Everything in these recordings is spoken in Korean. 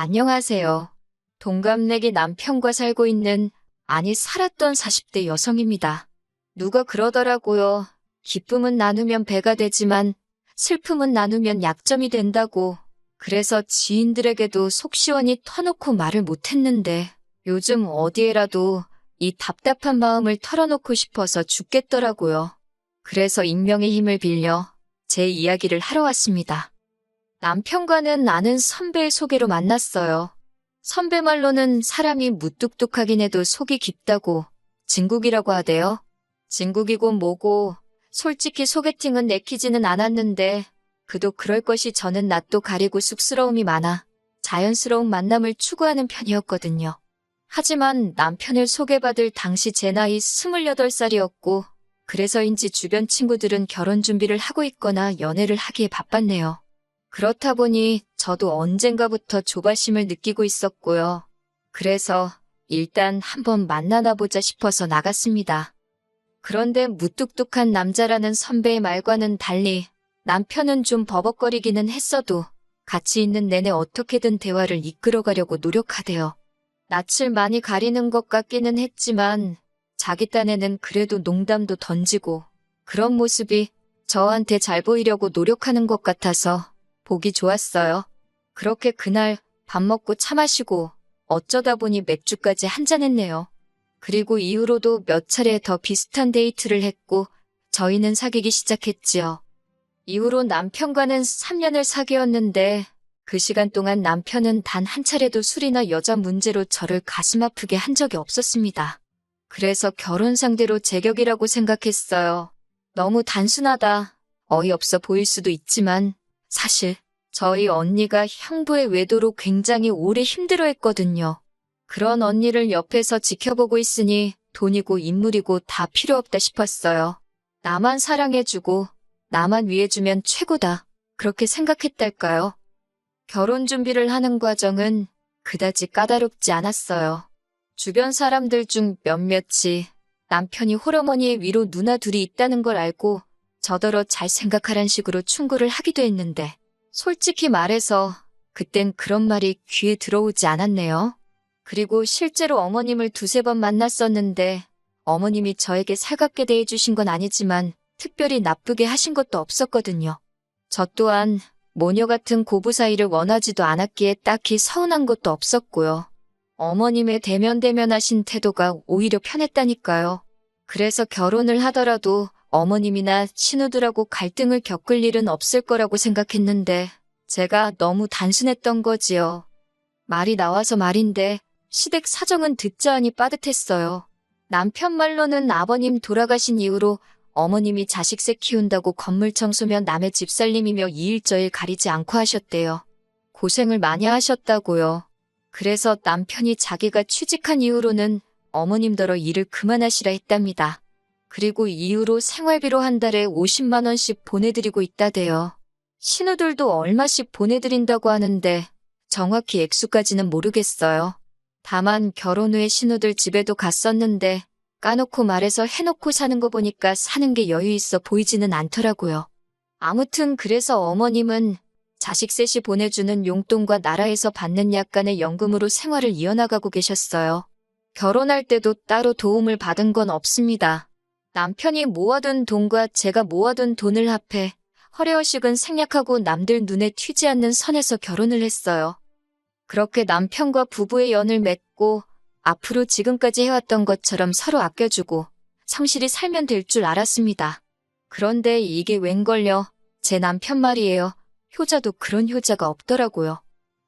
안녕하세요. 동갑내기 남편과 살고 있는, 아니 살았던 40대 여성입니다. 누가 그러더라고요. 기쁨은 나누면 배가 되지만 슬픔은 나누면 약점이 된다고. 그래서 지인들에게도 속 시원히 터놓고 말을 못했는데 요즘 어디에라도 이 답답한 마음을 털어놓고 싶어서 죽겠더라고요. 그래서 익명의 힘을 빌려 제 이야기를 하러 왔습니다. 남편과는 아는 선배의 소개로 만났어요. 선배 말로는 사람이 무뚝뚝하긴 해도 속이 깊다고 진국이라고 하대요. 진국이고 뭐고 솔직히 소개팅은 내키지는 않았는데 그도 그럴 것이 저는 낯도 가리고 쑥스러움이 많아 자연스러운 만남을 추구하는 편이었거든요. 하지만 남편을 소개받을 당시 제 나이 28살이었고 그래서인지 주변 친구들은 결혼 준비를 하고 있거나 연애를 하기에 바빴네요. 그렇다 보니 저도 언젠가부터 조바심을 느끼고 있었고요. 그래서 일단 한번 만나나 보자 싶어서 나갔습니다. 그런데 무뚝뚝한 남자라는 선배의 말과는 달리 남편은 좀 버벅거리기는 했어도 같이 있는 내내 어떻게든 대화를 이끌어가려고 노력하대요. 낯을 많이 가리는 것 같기는 했지만 자기 딴에는 그래도 농담도 던지고 그런 모습이 저한테 잘 보이려고 노력하는 것 같아서 보기 좋았어요. 그렇게 그날 밥 먹고 차 마시고 어쩌다 보니 맥주까지 한잔했네요. 그리고 이후로도 몇 차례 더 비슷한 데이트를 했고 저희는 사귀기 시작했지요. 이후로 남편과는 3년을 사귀었는데 그 시간 동안 남편은 단 한 차례도 술이나 여자 문제로 저를 가슴 아프게 한 적이 없었습니다. 그래서 결혼 상대로 제격이라고 생각했어요. 너무 단순하다, 어이없어 보일 수도 있지만 사실 저희 언니가 형부의 외도로 굉장히 오래 힘들어했거든요. 그런 언니를 옆에서 지켜보고 있으니 돈이고 인물이고 다 필요 없다 싶었어요. 나만 사랑해주고 나만 위해주면 최고다. 그렇게 생각했달까요? 결혼 준비를 하는 과정은 그다지 까다롭지 않았어요. 주변 사람들 중 몇몇이 남편이 홀어머니의 위로 누나 둘이 있다는 걸 알고 저더러 잘 생각하란 식으로 충고를 하기도 했는데 솔직히 말해서 그땐 그런 말이 귀에 들어오지 않았네요. 그리고 실제로 어머님을 두세 번 만났었는데 어머님이 저에게 살갑게 대해주신 건 아니지만 특별히 나쁘게 하신 것도 없었거든요. 저 또한 모녀 같은 고부 사이를 원하지도 않았기에 딱히 서운한 것도 없었고요. 어머님의 대면대면하신 태도가 오히려 편했다니까요. 그래서 결혼을 하더라도 어머님이나 신우들하고 갈등을 겪을 일은 없을 거라고 생각했는데 제가 너무 단순했던 거지요. 말이 나와서 말인데 시댁 사정은 듣자 하니 빠듯했어요. 남편 말로는 아버님 돌아가신 이후로 어머님이 자식새 키운다고 건물 청소면 남의 집살림이며 이일저일 가리지 않고 하셨대요. 고생을 많이 하셨다고요. 그래서 남편이 자기가 취직한 이후로는 어머님더러 일을 그만하시라 했답니다. 그리고 이후로 생활비로 한 달에 50만 원씩 보내드리고 있다대요. 신우들도 얼마씩 보내드린다고 하는데 정확히 액수까지는 모르겠어요. 다만 결혼 후에 신우들 집에도 갔었는데 까놓고 말해서 해놓고 사는 거 보니까 사는 게 여유 있어 보이지는 않더라고요. 아무튼 그래서 어머님은 자식 셋이 보내주는 용돈과 나라에서 받는 약간의 연금으로 생활을 이어나가고 계셨어요. 결혼할 때도 따로 도움을 받은 건 없습니다. 남편이 모아둔 돈과 제가 모아둔 돈을 합해 허례허식은 생략하고 남들 눈에 튀지 않는 선에서 결혼을 했어요. 그렇게 남편과 부부의 연을 맺고 앞으로 지금까지 해왔던 것처럼 서로 아껴주고 성실히 살면 될 줄 알았습니다. 그런데 이게 웬걸요? 제 남편 말이에요. 효자도 그런 효자가 없더라고요.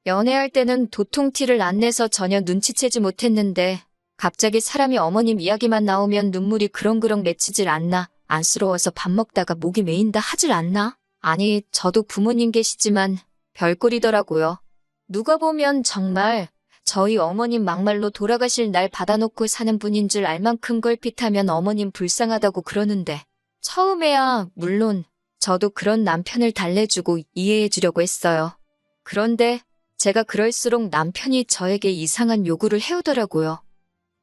연애할 때는 도통 티를 안 내서 전혀 눈치채지 못했는데 갑자기 사람이 어머님 이야기만 나오면 눈물이 그렁그렁 맺히질 않나? 안쓰러워서 밥 먹다가 목이 메인다 하질 않나? 아니, 저도 부모님 계시지만 별꼴이더라고요. 누가 보면 정말 저희 어머님 막말로 돌아가실 날 받아놓고 사는 분인 줄 알 만큼 걸핏하면 어머님 불쌍하다고 그러는데 처음에야 물론 저도 그런 남편을 달래주고 이해해주려고 했어요. 그런데 제가 그럴수록 남편이 저에게 이상한 요구를 해오더라고요.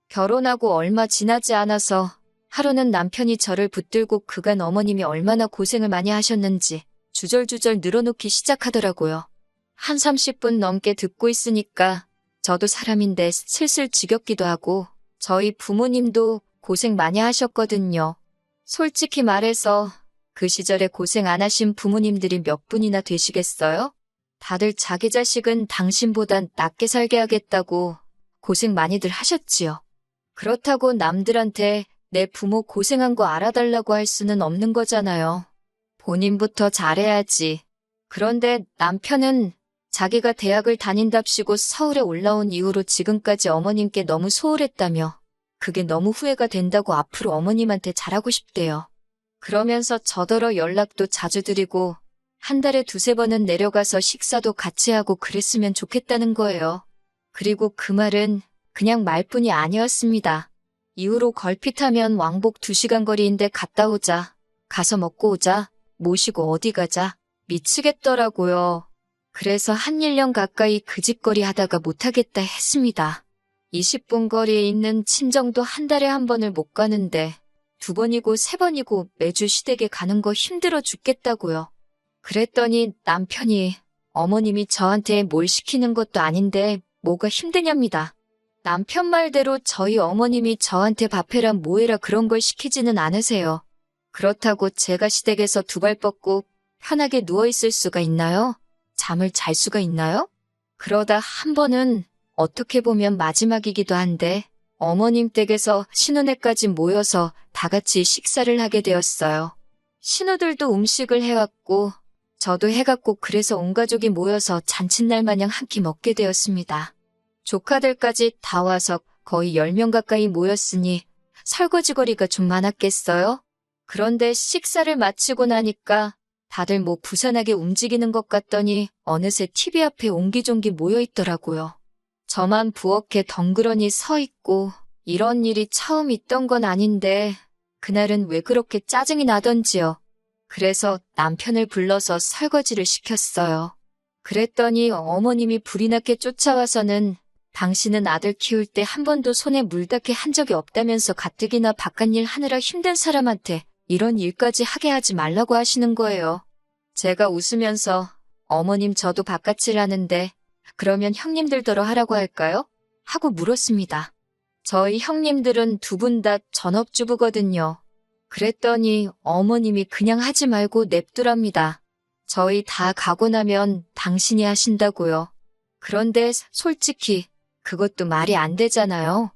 결혼하고 얼마 지나지 않아서 하루는 남편이 저를 붙들고 그간 어머님이 얼마나 고생을 많이 하셨는지 주절주절 늘어놓기 시작하더라고요. 한 30분 넘게 듣고 있으니까 저도 사람인데 슬슬 지겹기도 하고 저희 부모님도 고생 많이 하셨거든요. 솔직히 말해서 그 시절에 고생 안 하신 부모님들이 몇 분이나 되시겠어요? 다들 자기 자식은 당신보단 낫게 살게 하겠다고 고생 많이들 하셨지요. 그렇다고 남들한테 내 부모 고생한 거 알아달라고 할 수는 없는 거잖아요. 본인부터 잘해야지. 그런데 남편은 자기가 대학을 다닌답시고 서울에 올라온 이후로 지금까지 어머님께 너무 소홀했다며 그게 너무 후회가 된다고 앞으로 어머님한테 잘하고 싶대요. 그러면서 저더러 연락도 자주 드리고 한 달에 두세 번은 내려가서 식사도 같이 하고 그랬으면 좋겠다는 거예요. 그리고 그 말은 그냥 말뿐이 아니었습니다. 이후로 걸핏하면 왕복 2시간 거리인데 갔다 오자, 가서 먹고 오자, 모시고 어디 가자, 미치겠더라고요. 그래서 한 1년 가까이 그 짓거리 하다가 못하겠다 했습니다. 20분 거리에 있는 친정도 한 달에 한 번을 못 가는데 2번이고 3번이고 매주 시댁에 가는 거 힘들어 죽겠다고요. 그랬더니 남편이 어머님이 저한테 뭘 시키는 것도 아닌데 뭐가 힘드냐입니다. 남편 말대로 저희 어머님이 저한테 밥 해라 뭐 해라 그런 걸 시키지는 않으세요. 그렇다고 제가 시댁에서 2발 뻗고 편하게 누워있을 수가 있나요? 잠을 잘 수가 있나요? 그러다 한 번은 어떻게 보면 마지막이기도 한데 어머님 댁에서 신혼회까지 모여서 다 같이 식사를 하게 되었어요. 신우들도 음식을 해왔고 저도 해갔고 그래서 온 가족이 모여서 잔칫날 마냥 한 끼 먹게 되었습니다. 조카들까지 다 와서 거의 10명 가까이 모였으니 설거지거리가 좀 많았겠어요? 그런데 식사를 마치고 나니까 다들 뭐 부산하게 움직이는 것 같더니 어느새 TV 앞에 옹기종기 모여 있더라고요. 저만 부엌에 덩그러니 서 있고 이런 일이 처음 있던 건 아닌데 그날은 왜 그렇게 짜증이 나던지요. 그래서 남편을 불러서 설거지를 시켰어요. 그랬더니 어머님이 불이 나게 쫓아와서는 당신은 아들 키울 때 한 번도 손에 물 닿게 한 적이 없다면서 가뜩이나 바깥일 하느라 힘든 사람한테 이런 일까지 하게 하지 말라고 하시는 거예요. 제가 웃으면서 어머님 저도 바깥일 하는데 그러면 형님들더러 하라고 할까요? 하고 물었습니다. 저희 형님들은 2분 다 전업주부거든요. 그랬더니 어머님이 그냥 하지 말고 냅두랍니다. 저희 다 가고 나면 당신이 하신다고요. 그런데 솔직히 그것도 말이 안 되잖아요.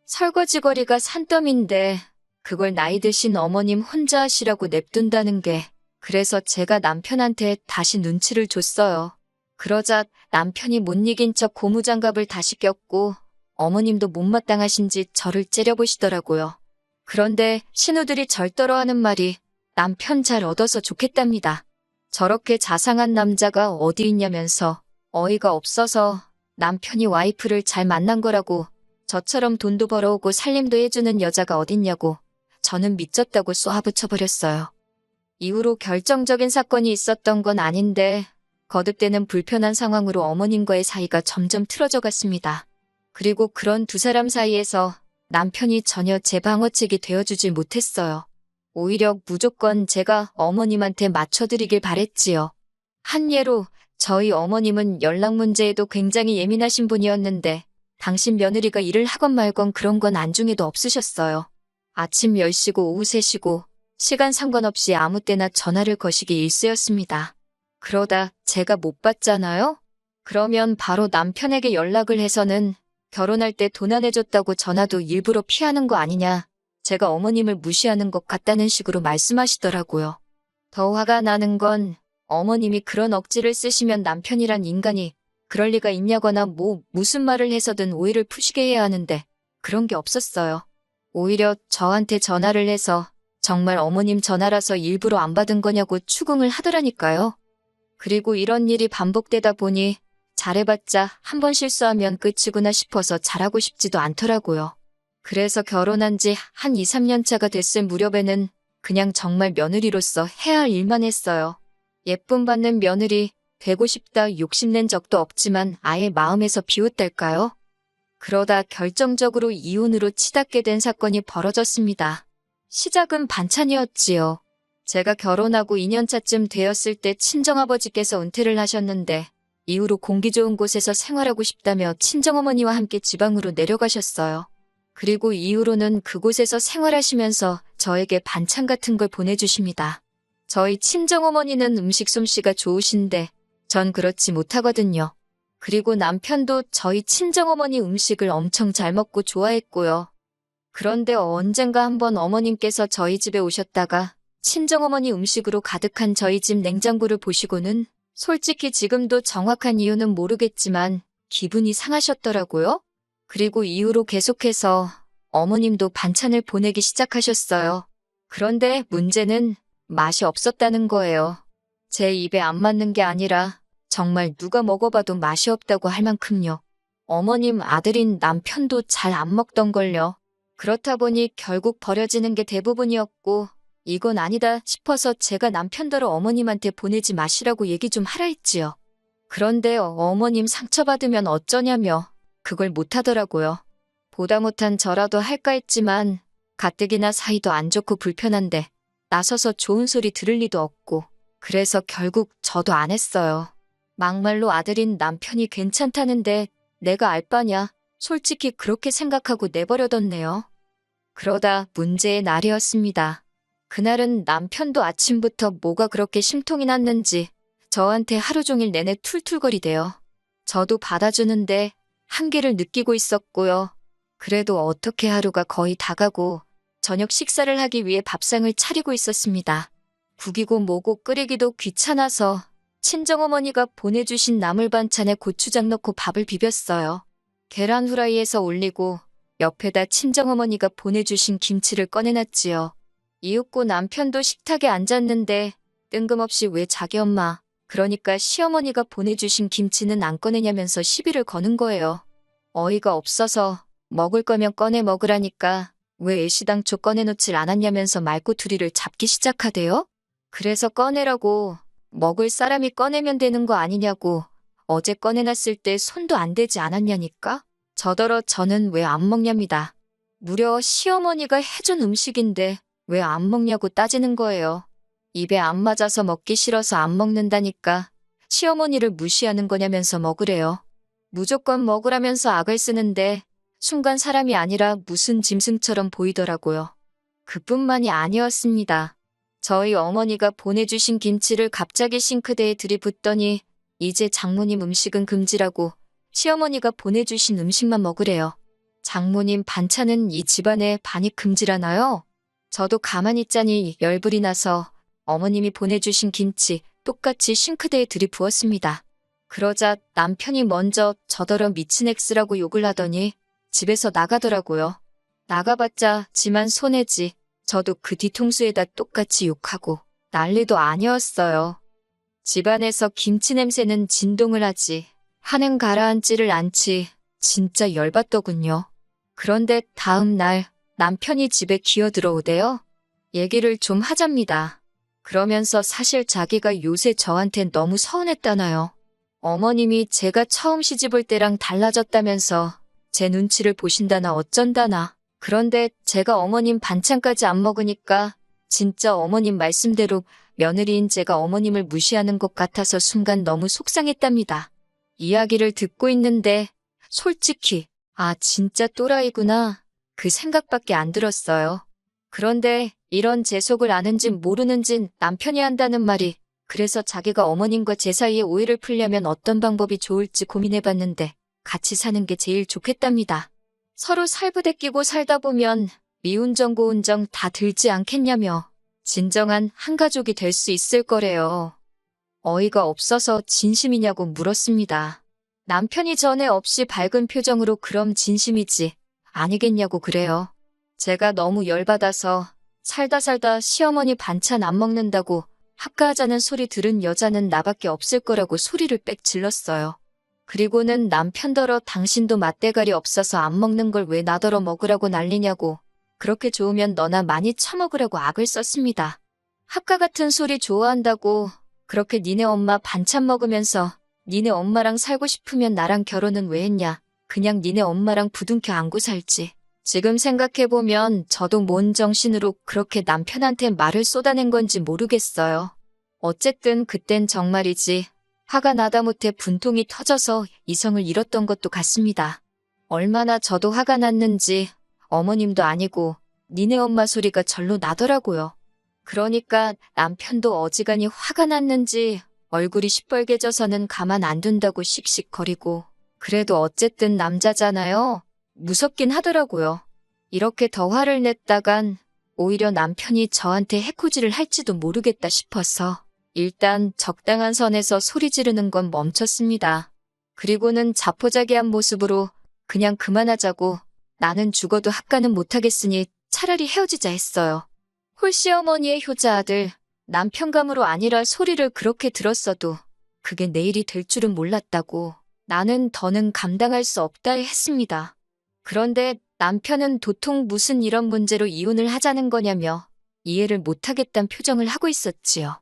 설거지거리가 산더미인데 그걸 나이 드신 어머님 혼자 하시라고 냅둔다는 게 그래서 제가 남편한테 다시 눈치를 줬어요. 그러자 남편이 못 이긴 척 고무장갑을 다시 꼈고 어머님도 못마땅하신지 저를 째려보시더라고요. 그런데 신우들이 절더러 하는 말이 남편 잘 얻어서 좋겠답니다. 저렇게 자상한 남자가 어디 있냐면서 어이가 없어서 남편이 와이프를 잘 만난 거라고 저처럼 돈도 벌어오고 살림도 해주는 여자가 어딨냐고 저는 미쳤다고 쏘아붙여버렸어요. 이후로 결정적인 사건이 있었던 건 아닌데 거듭되는 불편한 상황으로 어머님과의 사이가 점점 틀어져 갔습니다. 그리고 그런 2사람 사이에서 남편이 전혀 제 방어책이 되어주질 못했어요. 오히려 무조건 제가 어머님한테 맞춰드리길 바랬지요. 한 예로 저희 어머님은 연락 문제에도 굉장히 예민하신 분이었는데 당신 며느리가 일을 하건 말건 그런 건 안중에도 없으셨어요. 아침 10시고 오후 3시고 시간 상관없이 아무 때나 전화를 거시기 일쑤였습니다. 그러다 제가 못 받잖아요? 그러면 바로 남편에게 연락을 해서는 결혼할 때 돈 안 해줬다고 전화도 일부러 피하는 거 아니냐. 제가 어머님을 무시하는 것 같다는 식으로 말씀하시더라고요. 더 화가 나는 건 어머님이 그런 억지를 쓰시면 남편이란 인간이 그럴 리가 있냐거나 무슨 말을 해서든 오해를 푸시게 해야 하는데 그런 게 없었어요. 오히려 저한테 전화를 해서 정말 어머님 전화라서 일부러 안 받은 거냐고 추궁을 하더라니까요. 그리고 이런 일이 반복되다 보니 잘해봤자 한 번 실수하면 끝이구나 싶어서 잘하고 싶지도 않더라고요. 그래서 결혼한 지 한 2, 3년 차가 됐을 무렵에는 그냥 정말 며느리로서 해야 할 일만 했어요. 예쁨 받는 며느리 되고 싶다 욕심낸 적도 없지만 아예 마음에서 비웃달까요? 그러다 결정적으로 이혼으로 치닫게 된 사건이 벌어졌습니다. 시작은 반찬이었지요. 제가 결혼하고 2년 차쯤 되었을 때 친정아버지께서 은퇴를 하셨는데 이후로 공기 좋은 곳에서 생활하고 싶다며 친정어머니와 함께 지방으로 내려가셨어요. 그리고 이후로는 그곳에서 생활하시면서 저에게 반찬 같은 걸 보내주십니다. 저희 친정어머니는 음식 솜씨가 좋으신데 전 그렇지 못하거든요. 그리고 남편도 저희 친정어머니 음식을 엄청 잘 먹고 좋아했고요. 그런데 언젠가 한번 어머님께서 저희 집에 오셨다가 친정어머니 음식으로 가득한 저희 집 냉장고를 보시고는 솔직히 지금도 정확한 이유는 모르겠지만 기분이 상하셨더라고요. 그리고 이후로 계속해서 어머님도 반찬을 보내기 시작하셨어요. 그런데 문제는 맛이 없었다는 거예요. 제 입에 안 맞는 게 아니라 정말 누가 먹어봐도 맛이 없다고 할 만큼요. 어머님 아들인 남편도 잘 안 먹던걸요. 그렇다 보니 결국 버려지는 게 대부분이었고 이건 아니다 싶어서 제가 남편더러 어머님한테 보내지 마시라고 얘기 좀 하라 했지요. 그런데 어머님 상처받으면 어쩌냐며 그걸 못하더라고요. 보다 못한 저라도 할까 했지만 가뜩이나 사이도 안 좋고 불편한데 나서서 좋은 소리 들을 리도 없고 그래서 결국 저도 안 했어요. 막말로 아들인 남편이 괜찮다는데 내가 알 바냐 솔직히 그렇게 생각하고 내버려뒀네요. 그러다 문제의 날이었습니다. 그날은 남편도 아침부터 뭐가 그렇게 심통이 났는지 저한테 하루 종일 내내 툴툴거리대요. 저도 받아주는데 한계를 느끼고 있었고요. 그래도 어떻게 하루가 거의 다 가고 저녁 식사를 하기 위해 밥상을 차리고 있었습니다. 국이고 뭐고 끓이기도 귀찮아서 친정어머니가 보내주신 나물 반찬에 고추장 넣고 밥을 비볐어요. 계란 후라이에서 올리고 옆에다 친정어머니가 보내주신 김치를 꺼내놨지요. 이윽고 남편도 식탁에 앉았는데 뜬금없이 왜 자기 엄마, 그러니까 시어머니가 보내주신 김치는 안 꺼내냐면서 시비를 거는 거예요. 어이가 없어서 먹을 거면 꺼내 먹으라니까 왜 애시당초 꺼내놓질 않았냐면서 말꼬투리를 잡기 시작하대요. 그래서 꺼내라고 먹을 사람이 꺼내면 되는 거 아니냐고 어제 꺼내놨을 때 손도 안 대지 않았냐니까? 저더러 저는 왜 안 먹냐입니다. 무려 시어머니가 해준 음식인데 왜 안 먹냐고 따지는 거예요. 입에 안 맞아서 먹기 싫어서 안 먹는다니까 시어머니를 무시하는 거냐면서 먹으래요. 무조건 먹으라면서 악을 쓰는데 순간 사람이 아니라 무슨 짐승처럼 보이더라고요. 그뿐만이 아니었습니다. 저희 어머니가 보내주신 김치를 갑자기 싱크대에 들이붓더니 이제 장모님 음식은 금지라고 시어머니가 보내주신 음식만 먹으래요. 장모님 반찬은 이 집안에 반입 금지라나요? 저도 가만히 있자니 열불이 나서 어머님이 보내주신 김치 똑같이 싱크대에 들이부었습니다. 그러자 남편이 먼저 저더러 미친 엑스라고 욕을 하더니 집에서 나가더라고요. 나가봤자 지만 손해지. 저도 그 뒤통수에다 똑같이 욕하고 난리도 아니었어요. 집안에서 김치 냄새는 진동을 하지 하는 가라앉지를 않지 진짜 열받더군요. 그런데 다음 날 남편이 집에 기어들어오대요. 얘기를 좀 하잡니다. 그러면서 사실 자기가 요새 저한텐 너무 서운했다나요. 어머님이 제가 처음 시집올 때랑 달라졌다면서 제 눈치를 보신다나 어쩐다나. 그런데 제가 어머님 반찬까지 안 먹으니까 진짜 어머님 말씀대로 며느리인 제가 어머님을 무시하는 것 같아서 순간 너무 속상했답니다. 이야기를 듣고 있는데 솔직히 진짜 또라이구나 그 생각밖에 안 들었어요. 그런데 이런 제 속을 아는진 모르는진 남편이 한다는 말이 그래서 자기가 어머님과 제 사이에 오해를 풀려면 어떤 방법이 좋을지 고민해봤는데 같이 사는 게 제일 좋겠답니다. 서로 살부대 끼고 살다 보면 미운정 고운정 다 들지 않겠냐며 진정한 한 가족이 될 수 있을 거래요. 어이가 없어서 진심이냐고 물었습니다. 남편이 전에 없이 밝은 표정으로 그럼 진심이지 아니겠냐고 그래요. 제가 너무 열받아서 살다 시어머니 반찬 안 먹는다고 합가하자는 소리 들은 여자는 나밖에 없을 거라고 소리를 빽 질렀어요. 그리고는 남편더러 당신도 맛대가리 없어서 안 먹는 걸 왜 나더러 먹으라고 난리냐고 그렇게 좋으면 너나 많이 처먹으라고 악을 썼습니다. 합가 같은 소리 좋아한다고 그렇게 니네 엄마 반찬 먹으면서 니네 엄마랑 살고 싶으면 나랑 결혼은 왜 했냐. 그냥 니네 엄마랑 부둥켜 안고 살지. 지금 생각해보면 저도 뭔 정신으로 그렇게 남편한테 말을 쏟아낸 건지 모르겠어요. 어쨌든 그땐 정말이지 화가 나다 못해 분통이 터져서 이성을 잃었던 것도 같습니다. 얼마나 저도 화가 났는지 어머님도 아니고 니네 엄마 소리가 절로 나더라고요. 그러니까 남편도 어지간히 화가 났는지 얼굴이 시뻘개져서는 가만 안 둔다고 씩씩거리고, 그래도 어쨌든 남자잖아요. 무섭긴 하더라고요. 이렇게 더 화를 냈다간 오히려 남편이 저한테 해코지를 할지도 모르겠다 싶어서 일단 적당한 선에서 소리 지르는 건 멈췄습니다. 그리고는 자포자기한 모습으로 그냥 그만하자고, 나는 죽어도 합가는 못하겠으니 차라리 헤어지자 했어요. 홀시어머니의 효자 아들, 남편감으로 아니라 소리를 그렇게 들었어도 그게 내일이 될 줄은 몰랐다고, 나는 더는 감당할 수 없다 했습니다. 그런데 남편은 도통 무슨 이런 문제로 이혼을 하자는 거냐며 이해를 못하겠다는 표정을 하고 있었지요.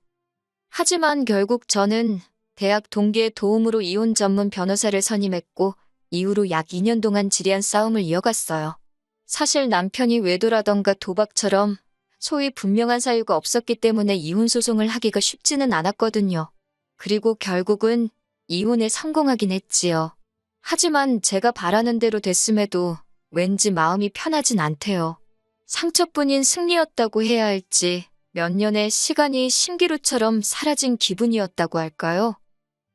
하지만 결국 저는 대학 동기의 도움으로 이혼 전문 변호사를 선임했고 이후로 약 2년 동안 지리한 싸움을 이어갔어요. 사실 남편이 외도라던가 도박처럼 소위 분명한 사유가 없었기 때문에 이혼 소송을 하기가 쉽지는 않았거든요. 그리고 결국은 이혼에 성공하긴 했지요. 하지만 제가 바라는 대로 됐음에도 왠지 마음이 편하진 않대요. 상처뿐인 승리였다고 해야 할지, 몇 년의 시간이 신기루처럼 사라진 기분이었다고 할까요?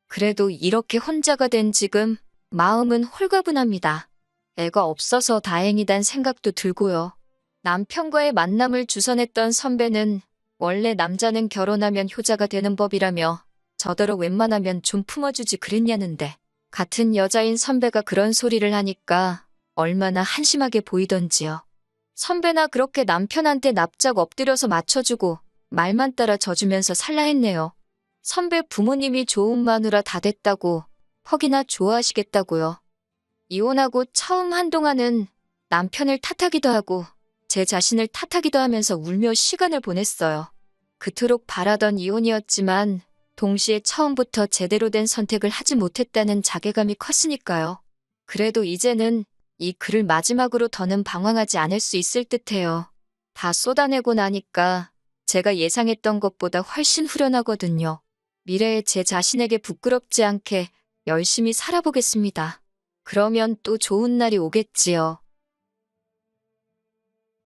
그래도 이렇게 혼자가 된 지금 마음은 홀가분합니다. 애가 없어서 다행이란 생각도 들고요. 남편과의 만남을 주선했던 선배는 원래 남자는 결혼하면 효자가 되는 법이라며 저더러 웬만하면 좀 품어주지 그랬냐는데, 같은 여자인 선배가 그런 소리를 하니까 얼마나 한심하게 보이던지요. 선배나 그렇게 남편한테 납작 엎드려서 맞춰주고 말만 따라 져주면서 살라 했네요. 선배 부모님이 좋은 마누라 다 됐다고 퍽이나 좋아하시겠다고요. 이혼하고 처음 한동안은 남편을 탓하기도 하고 제 자신을 탓하기도 하면서 울며 시간을 보냈어요. 그토록 바라던 이혼이었지만 동시에 처음부터 제대로 된 선택을 하지 못했다는 자괴감이 컸으니까요. 그래도 이제는 이 글을 마지막으로 더는 방황하지 않을 수 있을 듯해요. 다 쏟아내고 나니까 제가 예상했던 것보다 훨씬 후련하거든요. 미래에 제 자신에게 부끄럽지 않게 열심히 살아보겠습니다. 그러면 또 좋은 날이 오겠지요.